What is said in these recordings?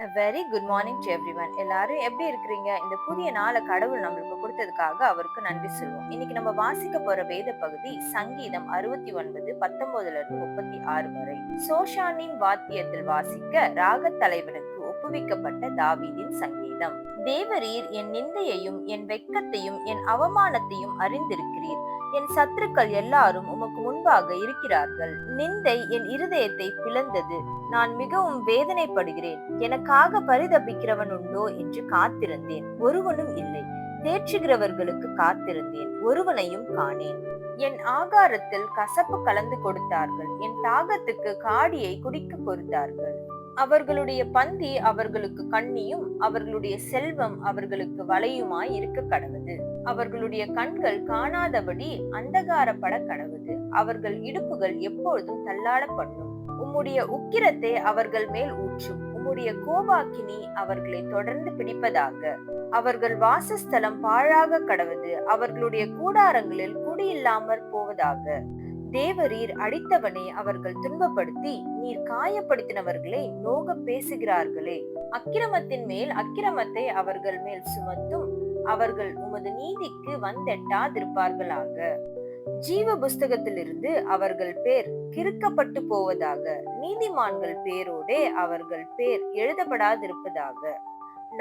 A very good morning to everyone. எல்லாரும் எப்படி இருக்கிறீங்க? இந்த புதிய நாளை கடவுள் நம்மளுக்கு கொடுத்ததுக்காக அவருக்கு நன்றி சொல்லுவோம். இன்னைக்கு நம்ம வாசிக்க போற வேத பகுதி சங்கீதம் 69 19ல இருந்து 36 வரை. சோஷானின் வாத்தியத்தில் வாசிக்க ராக தலைவனுக்கு ஒப்புவிக்கப்பட்ட தாவீதின் சங்கீதம். தேவரீர் என் நிந்தையையும் என் வெட்கத்தையும் என் அவமானத்தையும் அறிந்திருக்கிறீர். என் சத்துருக்கள் எல்லாரும் உமக்கு முன்பாக இருக்கிறார்கள். நிந்தை என் இருதயத்தை பிளந்தது. நான் மிகவும் வேதனைப்படுகிறேன். எனக்காக பரிதபிக்கிறவன் உண்டோ என்று காத்திருந்தேன், ஒருவனும் இல்லை. தேற்றுகிறவர்களுக்கு காத்திருந்தேன், ஒருவனையும் காணேன். என் ஆகாரத்தில் கசப்பு கலந்து கொடுத்தார்கள். என் தாகத்துக்கு காடியை குடிக்க கொடுத்தார்கள். அவர்களுடைய பந்தி அவர்களுக்கு கண்ணியும் அவர்களுடைய செல்வம் அவர்களுக்கு வலையுமாய் இருக்க கடவுது. அவர்களுடைய கண்கள் காணாதபடி அந்தகாரப்பட கடவுது. அவர்கள் இடுப்புகள் எப்பொழுதும் தள்ளாட பண்ணும். உம்முடைய உக்கிரத்தை அவர்கள் மேல் ஊற்றும். உம்முடைய கோபாக்கினி அவர்களை தொடர்ந்து பிடிப்பதாக. அவர்கள் வாசஸ்தலம் பாழாக கடவுது. அவர்களுடைய கூடாரங்களில் குடியில்லாமற் போவதாக. தேவரீர் அடித்தவனை அவர்கள் துன்பப்படுத்தி நீர் காயப்படுத்தினவர்களை நோக பேசுகிறார்களே. அக்கிரமத்தின் மேல் அக்கிரமத்தை அவர்கள் மேல் சுமத்தும். அவர்கள் உமது நீதிக்கு வந்தெட்டாதிருப்பார்களாக. ஜீவ புஸ்தகத்திலிருந்து அவர்கள் பேர் கிறுக்கப்பட்டு போவதாக. நீதிமான்கள் பேரோடே அவர்கள் பேர் எழுதப்படாதிருப்பதாக.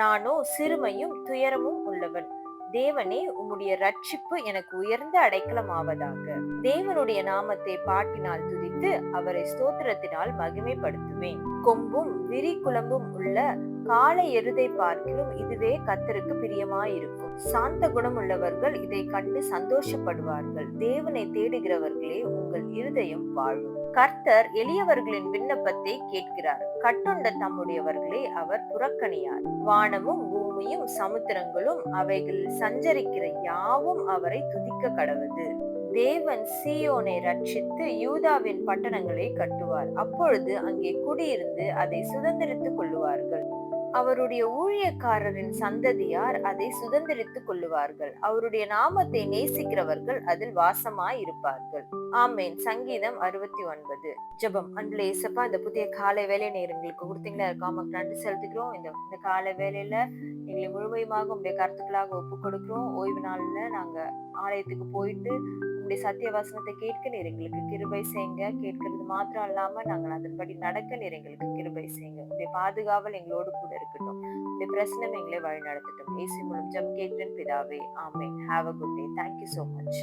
நானோ சிறுமையும் துயரமும் உள்ளவன். தேவனே, உம்முடைய ரட்சிப்பு எனக்கு உயர்ந்த அடைக்கலமாவதாக. தேவனுடைய நாமத்தை பாட்டினால் துதித்து அவரை ஸ்தோத்திரத்தினால் மகிமைப்படுத்துவேன். கொம்பும் விரி குழம்பும் உள்ள காளை எருதை பார்க்கிலும் இதுவே கர்த்தருக்கு பிரியமாயிருக்கும். சாந்த குணம் உள்ளவர்கள் இதை கண்டு சந்தோஷப்படுவார்கள். தேவனை தேடுகிறவர்களே, உங்கள் இருதயம் வாழும். கர்த்தர் எளியவர்களின் விண்ணப்பத்தை கேட்கிறார். கட்டுண்ட தம்முடையவர்களை அவர் புறக்கணியார். வானமும் பூமியும் சமுத்திரங்களும் அவைகளில் சஞ்சரிக்கிற யாவும் அவரை துதிக்க கடவுது. தேவன் சீயோனை ரட்சித்து யூதாவின் பட்டணங்களை கட்டுவார். அப்பொழுது அங்கே குடியிருந்து அதை சுதந்திரித்துக் கொள்ளுவார்கள். அவருடைய ஊழியக்காரரின் சந்ததியார் அதை சுதந்திரித்துக் கொள்ளுவார்கள். அவருடைய நாமத்தை நேசிக்கிறவர்கள் அதில் வாசமாய் இருப்பார்கள். ஆமேன். சங்கீதம் 69. ஜெபம். அன்புள்ள இயேசப்பா, இந்த புதிய காலை வேலை நேரங்களுக்கு கொடுத்தீங்களா இருக்காம நன்றி செலுத்துகிறோம். இந்த காலை வேலையில எங்களை முழுமையுமாக உங்களுடைய கருத்துக்களாக ஒப்பு கொடுக்கிறோம். ஓய்வு நாள்ல நாங்க ஆலயத்துக்கு போயிட்டு உங்களுடைய சத்திய வசனத்தை கேட்க நீர் எங்களுக்கு கிருபை செய்யுங்க. கேட்கறது மாத்திரம் இல்லாம நாங்கள் அதன்படி நடக்க நீர் எங்களுக்கு கிருபை செய்யுங்க. உங்களுடைய பாதுகாவல் எங்களோடு கூட இருக்கட்டும். உங்களுடைய பிரசனம் எங்களை வழி நடத்தட்டும். இயேசு மூலம் ஜெபம் கேட்கிறேன் பிதாவே. ஆமென். Have a good day. Thank you so much.